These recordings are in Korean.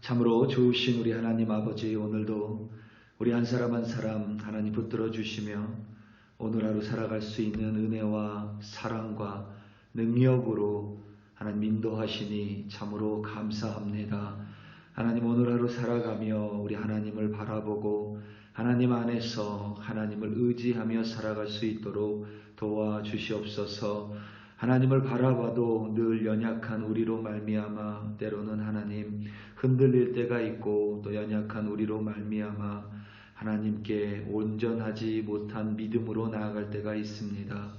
참으로 좋으신 우리 하나님 아버지, 오늘도 우리 한 사람 한 사람 하나님 붙들어 주시며 오늘 하루 살아갈 수 있는 은혜와 사랑과 능력으로 하나님 인도하시니 참으로 감사합니다. 하나님, 오늘 하루 살아가며 우리 하나님을 바라보고 하나님 안에서 하나님을 의지하며 살아갈 수 있도록 도와주시옵소서. 하나님을 바라봐도 늘 연약한 우리로 말미암아 때로는 하나님 흔들릴 때가 있고, 또 연약한 우리로 말미암아 하나님께 온전하지 못한 믿음으로 나아갈 때가 있습니다.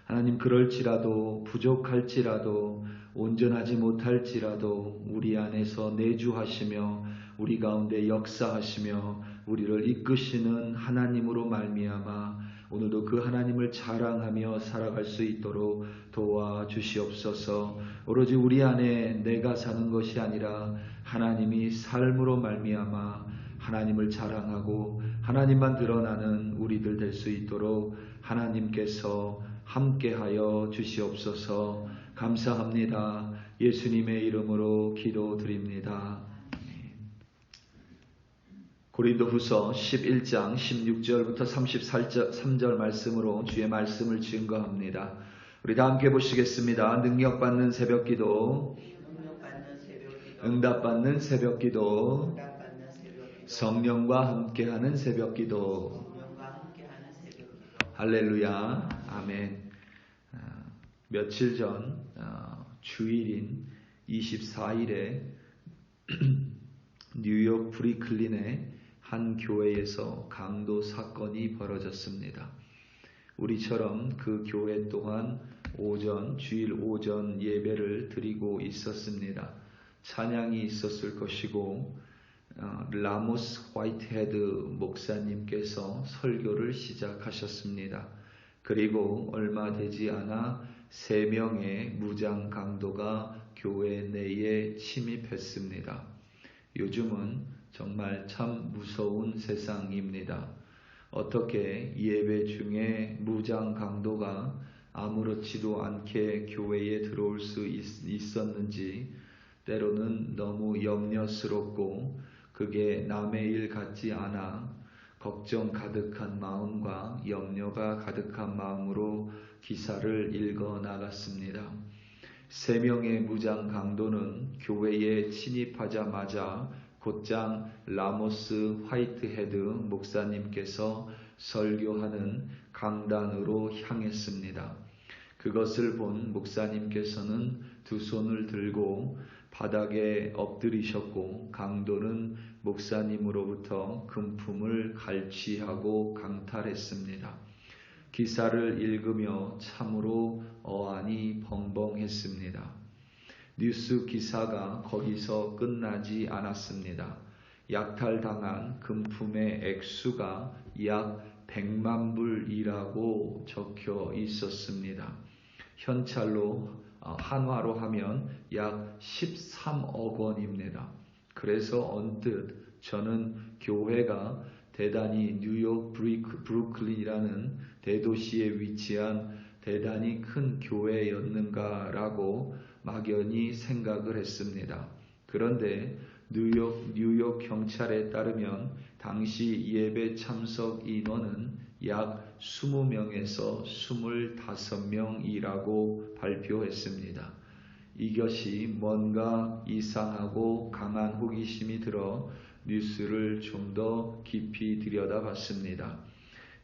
하나님, 그럴지라도 부족할지라도 온전하지 못할지라도 우리 안에서 내주하시며 우리 가운데 역사하시며 우리를 이끄시는 하나님으로 말미암아 오늘도 그 하나님을 자랑하며 살아갈 수 있도록 도와주시옵소서. 오로지 우리 안에 내가 사는 것이 아니라 하나님이 삶으로 말미암아 하나님을 자랑하고 하나님만 드러나는 우리들 될 수 있도록 하나님께서 함께하여 주시옵소서. 감사합니다. 예수님의 이름으로 기도드립니다. 고린도후서 11장 16절부터 33절 말씀으로 주의 말씀을 증거합니다. 우리 다 함께 보시겠습니다. 능력받는 새벽기도, 응답받는 새벽기도, 성령과 함께하는 새벽기도. 할렐루야, 아멘. 며칠 전 주일인 24일에 뉴욕 브루클린의 한 교회에서 강도 사건이 벌어졌습니다. 우리처럼 그 교회 또한 주일 오전 예배를 드리고 있었습니다. 찬양이 있었을 것이고 라모스 화이트헤드 목사님께서 설교를 시작하셨습니다. 그리고 얼마 되지 않아 3명의 무장 강도가 교회 내에 침입했습니다. 요즘은 정말 참 무서운 세상입니다. 어떻게 예배 중에 무장 강도가 아무렇지도 않게 교회에 들어올 수 있었는지 때로는 너무 염려스럽고 그게 남의 일 같지 않아 걱정 가득한 마음과 염려가 가득한 마음으로 기사를 읽어 나갔습니다. 3명의 무장 강도는 교회에 침입하자마자 곧장 라모스 화이트헤드 목사님께서 설교하는 강단으로 향했습니다. 그것을 본 목사님께서는 두 손을 들고 바닥에 엎드리셨고, 강도는 목사님으로부터 금품을 갈취하고 강탈했습니다. 기사를 읽으며 참으로 어안이 벙벙했습니다. 뉴스 기사가 거기서 끝나지 않았습니다. 약탈당한 금품의 액수가 약 100만 불이라고 적혀 있었습니다. 현찰로 한화로 하면 약 13억 원입니다. 그래서 언뜻 저는 교회가 대단히 뉴욕 브루클린이라는 대도시에 위치한 대단히 큰 교회였는가라고 막연히 생각을 했습니다. 그런데 뉴욕 경찰에 따르면 당시 예배 참석 인원은 약 20명에서 25명이라고 발표했습니다. 이것이 뭔가 이상하고 강한 호기심이 들어 뉴스를 좀 더 깊이 들여다봤습니다.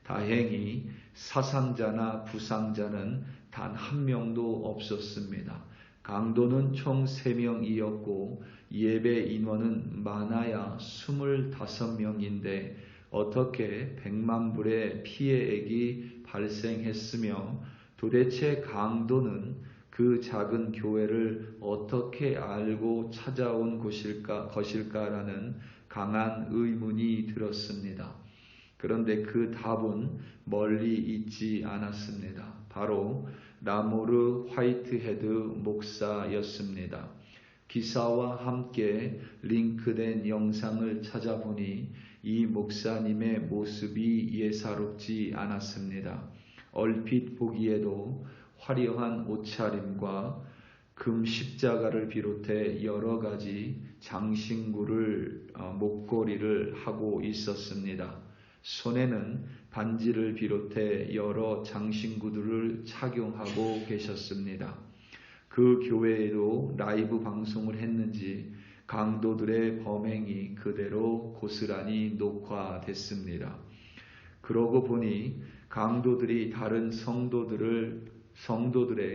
다행히 사상자나 부상자는 단 한 명도 없었습니다. 강도는 총 3명이었고 예배 인원은 많아야 25명인데 어떻게 100만 불의 피해액이 발생했으며 도대체 강도는 그 작은 교회를 어떻게 알고 찾아온 것일까라는 강한 의문이 들었습니다. 그런데 그 답은 멀리 있지 않았습니다. 바로 라모르 화이트헤드 목사였습니다. 기사와 함께 링크된 영상을 찾아보니 이 목사님의 모습이 예사롭지 않았습니다. 얼핏 보기에도 화려한 옷차림과 금 십자가를 비롯해 여러 가지 장신구를 목걸이를 하고 있었습니다. 손에는 반지를 비롯해 여러 장신구들을 착용하고 계셨습니다. 그 교회에도 라이브 방송을 했는지 강도들의 범행이 그대로 고스란히 녹화됐습니다. 그러고 보니 강도들이 다른 성도들의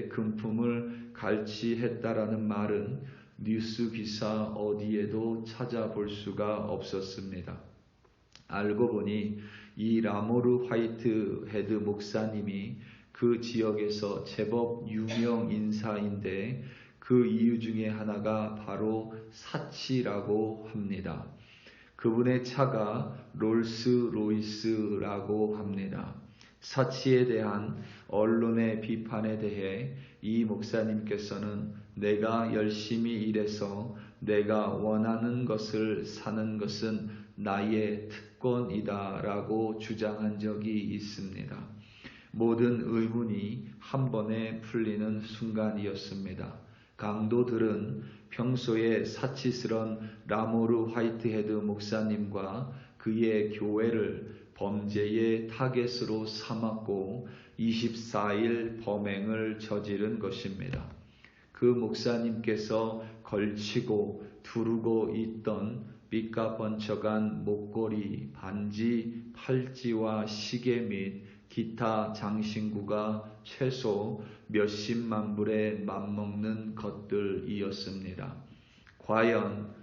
금품을 갈취했다라는 말은 뉴스 기사 어디에도 찾아볼 수가 없었습니다. 알고 보니 이 라모르 화이트 헤드 목사님이 그 지역에서 제법 유명 인사인데 그 이유 중에 하나가 바로 사치라고 합니다. 그분의 차가 롤스로이스라고 합니다. 사치에 대한 언론의 비판에 대해 이 목사님께서는 내가 열심히 일해서 내가 원하는 것을 사는 것은 나의 특권이다 라고 주장한 적이 있습니다. 모든 의문이 한 번에 풀리는 순간이었습니다. 강도들은 평소에 사치스런 라모르 화이트헤드 목사님과 그의 교회를 범죄의 타겟으로 삼았고 24일 범행을 저지른 것입니다. 그 목사님께서 걸치고 두르고 있던 삐까번쩍한 목걸이, 반지, 팔찌와 시계 및 기타 장신구가 최소 몇십만 불에 맞먹는 것들이었습니다. 과연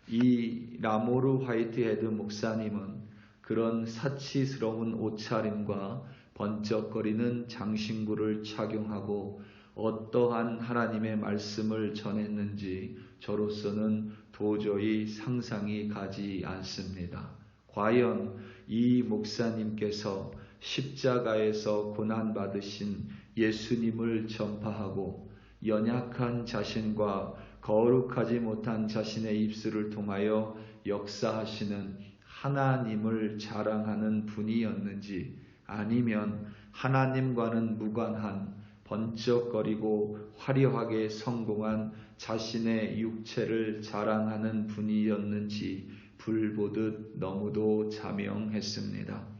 이 라모르 화이트헤드 목사님은 그런 사치스러운 옷차림과 번쩍거리는 장신구를 착용하고 어떠한 하나님의 말씀을 전했는지 저로서는 도저히 상상이 가지 않습니다. 과연 이 목사님께서 십자가에서 고난받으신 예수님을 전파하고 연약한 자신과 거룩하지 못한 자신의 입술을 통하여 역사하시는 하나님을 자랑하는 분이었는지 아니면 하나님과는 무관한 번쩍거리고 화려하게 성공한 자신의 육체를 자랑하는 분이었는지 불보듯 너무도 자명했습니다.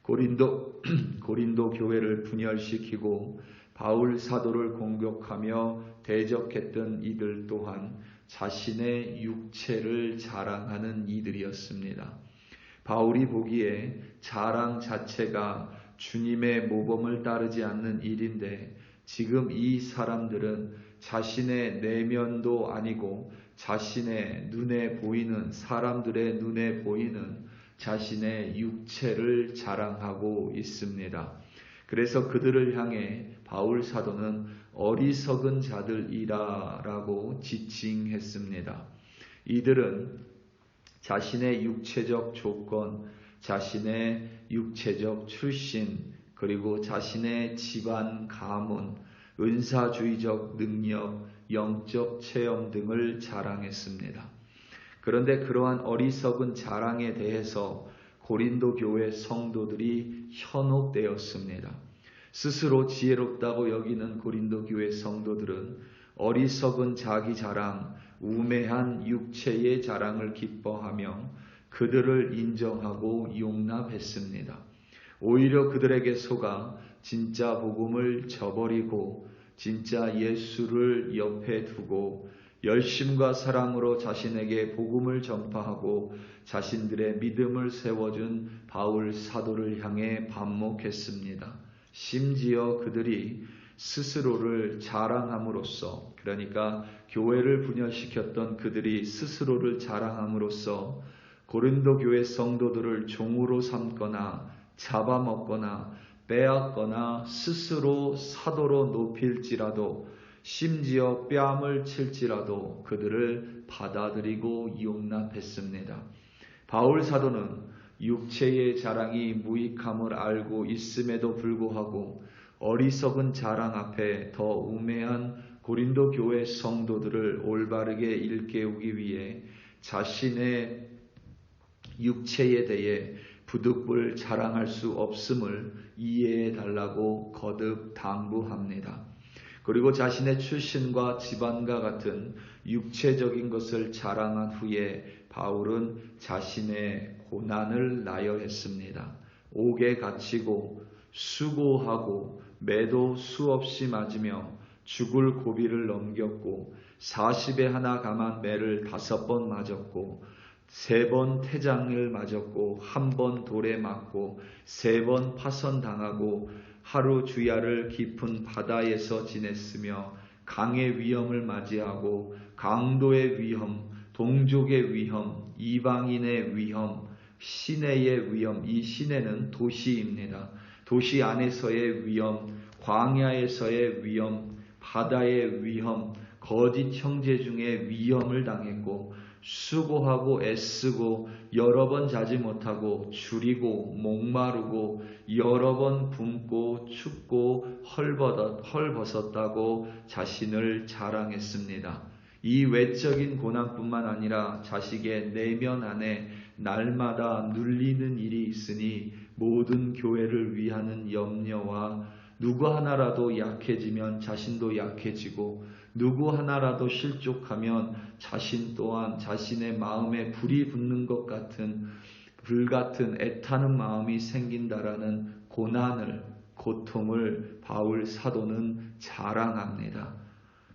고린도 교회를 분열시키고 바울 사도를 공격하며 대적했던 이들 또한 자신의 육체를 자랑하는 이들이었습니다. 바울이 보기에 자랑 자체가 주님의 모범을 따르지 않는 일인데 지금 이 사람들은 자신의 내면도 아니고 자신의 눈에 보이는 사람들의 눈에 보이는 자신의 육체를 자랑하고 있습니다. 그래서 그들을 향해 바울 사도는 어리석은 자들이라라고 지칭했습니다. 이들은 자신의 육체적 조건, 자신의 육체적 출신, 그리고 자신의 집안 가문, 은사주의적 능력, 영적 체험 등을 자랑했습니다. 그런데 그러한 어리석은 자랑에 대해서 고린도 교회 성도들이 현혹되었습니다. 스스로 지혜롭다고 여기는 고린도 교회 성도들은 어리석은 자기 자랑, 우매한 육체의 자랑을 기뻐하며 그들을 인정하고 용납했습니다. 오히려 그들에게 속아 진짜 복음을 저버리고 진짜 예수를 옆에 두고 열심과 사랑으로 자신에게 복음을 전파하고 자신들의 믿음을 세워준 바울 사도를 향해 반목했습니다. 심지어 그들이 스스로를 자랑함으로써, 그러니까 교회를 분열시켰던 그들이 스스로를 자랑함으로써 고린도 교회 성도들을 종으로 삼거나 잡아먹거나 빼앗거나 스스로 사도로 높일지라도 심지어 뺨을 칠지라도 그들을 받아들이고 용납했습니다. 바울 사도는 육체의 자랑이 무익함을 알고 있음에도 불구하고 어리석은 자랑 앞에 더 우매한 고린도 교회 성도들을 올바르게 일깨우기 위해 자신의 육체에 대해 부득불 자랑할 수 없음을 이해해 달라고 거듭 당부합니다. 그리고 자신의 출신과 집안과 같은 육체적인 것을 자랑한 후에 바울은 자신의 고난을 나열했습니다. 옥에 갇히고 수고하고 매도 수없이 맞으며 죽을 고비를 넘겼고 40에 하나 감한 매를 5번 맞았고 3번 태장을 맞았고 1번 돌에 맞고 3번 파선당하고 하루 주야를 깊은 바다에서 지냈으며 강의 위험을 맞이하고 강도의 위험, 동족의 위험, 이방인의 위험, 시내의 위험, 이 시내는 도시입니다. 도시 안에서의 위험, 광야에서의 위험, 바다의 위험, 거짓 형제 중에 위험을 당했고 수고하고 애쓰고 여러 번 자지 못하고 줄이고 목마르고 여러 번 굶고 춥고 헐벗었다고 자신을 자랑했습니다. 이 외적인 고난뿐만 아니라 자식의 내면 안에 날마다 눌리는 일이 있으니 모든 교회를 위하는 염려와 누구 하나라도 약해지면 자신도 약해지고 누구 하나라도 실족하면 자신 또한 자신의 마음에 불이 붙는 것 같은 불같은 애타는 마음이 생긴다라는 고통을 바울 사도는 자랑합니다.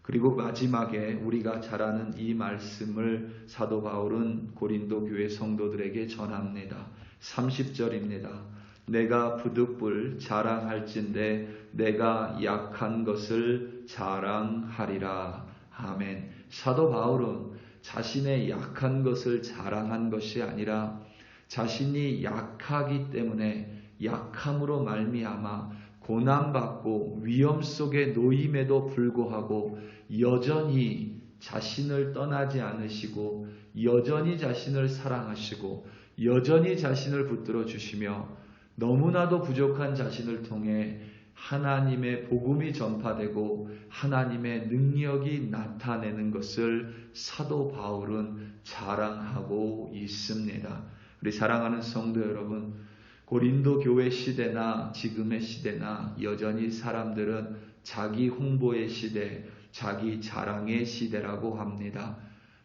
그리고 마지막에 우리가 잘 아는 이 말씀을 사도 바울은 고린도 교회 성도들에게 전합니다. 30절입니다. 내가 부득불 자랑할진대 내가 약한 것을 자랑하리라. 아멘. 사도 바울은 자신의 약한 것을 자랑한 것이 아니라 자신이 약하기 때문에 약함으로 말미암아 고난받고 위험 속에 놓임에도 불구하고 여전히 자신을 떠나지 않으시고 여전히 자신을 사랑하시고 여전히 자신을 붙들어 주시며 너무나도 부족한 자신을 통해 하나님의 복음이 전파되고 하나님의 능력이 나타내는 것을 사도 바울은 자랑하고 있습니다. 우리 사랑하는 성도 여러분, 고린도 교회 시대나 지금의 시대나 여전히 사람들은 자기 홍보의 시대, 자기 자랑의 시대라고 합니다.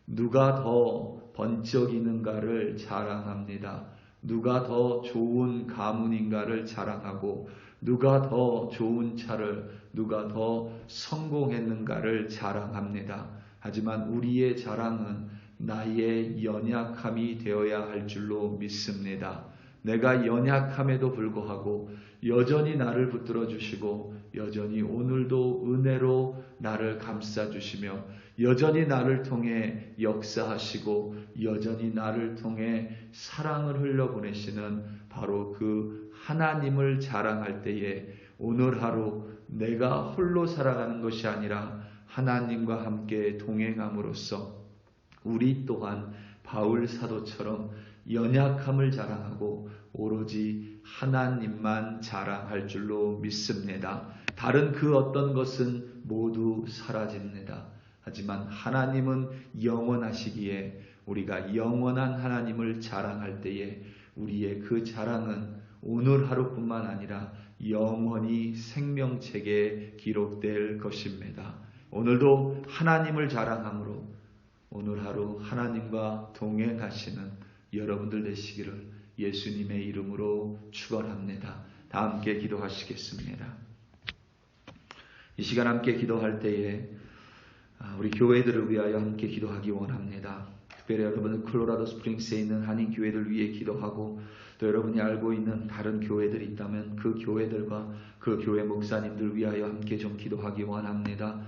누가 더 번쩍이는가를 자랑합니다. 누가 더 좋은 가문인가를 자랑하고 누가 더 좋은 차를, 누가 더 성공했는가를 자랑합니다. 하지만 우리의 자랑은 나의 연약함이 되어야 할 줄로 믿습니다. 내가 연약함에도 불구하고 여전히 나를 붙들어 주시고 여전히 오늘도 은혜로 나를 감싸 주시며 여전히 나를 통해 역사하시고 여전히 나를 통해 사랑을 흘려보내시는 바로 그 하나님을 자랑할 때에 오늘 하루 내가 홀로 살아가는 것이 아니라 하나님과 함께 동행함으로써 우리 또한 바울 사도처럼 연약함을 자랑하고 오로지 하나님만 자랑할 줄로 믿습니다. 다른 그 어떤 것은 모두 사라집니다. 하지만 하나님은 영원하시기에 우리가 영원한 하나님을 자랑할 때에 우리의 그 자랑은 오늘 하루뿐만 아니라 영원히 생명책에 기록될 것입니다. 오늘도 하나님을 자랑함으로 오늘 하루 하나님과 동행하시는 여러분들 되시기를 예수님의 이름으로 축원합니다. 다 함께 기도하시겠습니다. 이 시간 함께 기도할 때에 우리 교회들을 위하여 함께 기도하기 원합니다. 특별히 여러분은 콜로라도 스프링스에 있는 한인 교회들 위해 기도하고 또 여러분이 알고 있는 다른 교회들이 있다면 그 교회들과 그 교회 목사님들 위하여 함께 좀 기도하기 원합니다.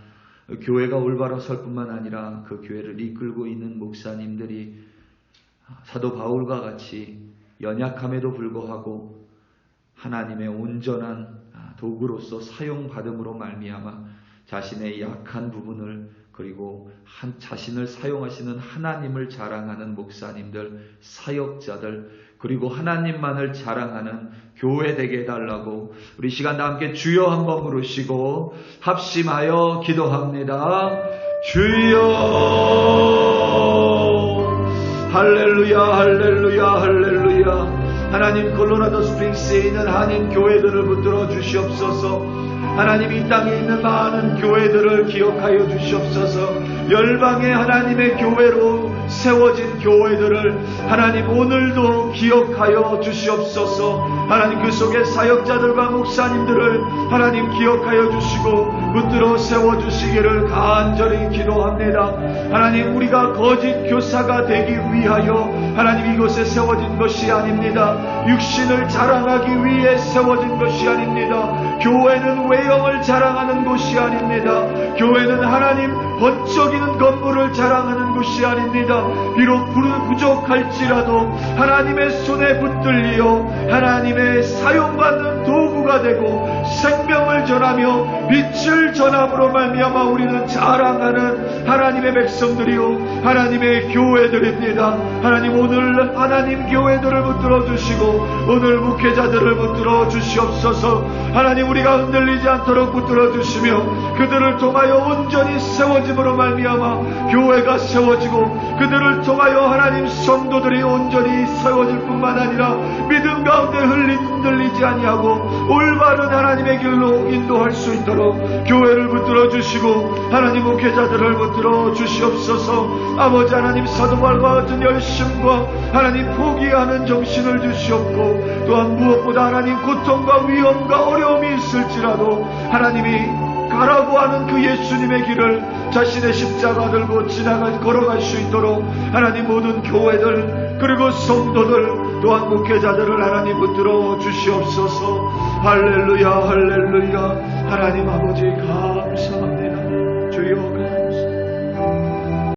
교회가 올바로 설 뿐만 아니라 그 교회를 이끌고 있는 목사님들이 사도 바울과 같이 연약함에도 불구하고 하나님의 온전한 도구로서 사용받음으로 말미암아 자신의 약한 부분을 그리고 자신을 사용하시는 하나님을 자랑하는 목사님들, 사역자들 그리고 하나님만을 자랑하는 교회 되게 해달라고 우리 시간 다 함께 주여 한번 부르시고 합심하여 기도합니다. 주여 할렐루야 할렐루야 할렐루야. 하나님 콜로라도 스프링스에 있는 한인 교회들을 붙들어 주시옵소서. 하나님 이 땅에 있는 많은 교회들을 기억하여 주시옵소서. 열방의 하나님의 교회로 세워진 교회들을 하나님 오늘도 기억하여 주시옵소서. 하나님 그 속에 사역자들과 목사님들을 하나님 기억하여 주시고 붙들어 세워주시기를 간절히 기도합니다. 하나님 우리가 거짓 교사가 되기 위하여 하나님 이곳에 세워진 것이 아닙니다. 육신을 자랑하기 위해 세워진 것이 아닙니다. 교회는 외형을 자랑하는 곳이 아닙니다. 교회는 하나님 번쩍이는 건물을 자랑하는 곳이 아닙니다. 비록 부족할지라도 하나님의 손에 붙들리어 하나님의 사용받는 도구가 되고 생명을 전하며 빛을 전함으로 말미암아 우리는 자랑하는 하나님의 백성들이요 하나님의 교회들입니다. 하나님 오늘 하나님 교회들을 붙들어 주시고 오늘 목회자들을 붙들어 주시옵소서. 하나님 우리가 흔들리지 않도록 붙들어 주시며 그들을 통하여 온전히 세워짐으로 말미암아 교회가 세워지고 그들을 통하여 하나님 성도들이 온전히 세워질 뿐만 아니라 믿음 가운데 흔들리지 아니하고 올바른 하나님의 길로 인도할 수 있도록 교회를 붙들어 주시고 하나님 목회자들을 붙들어 주시옵소서. 아버지 하나님 사도바울과 같은 열심과 하나님 포기하는 정신을 주시옵고 또한 무엇보다 하나님 고통과 위험과 어려움이 있을지라도 하나님이 가라고 하는 그 예수님의 길을 자신의 십자가 들고 걸어갈 수 있도록 하나님 모든 교회들 그리고 성도들 또한 목회자들을 하나님 붙들어 주시옵소서. 할렐루야 할렐루야. 하나님 아버지 감사합니다.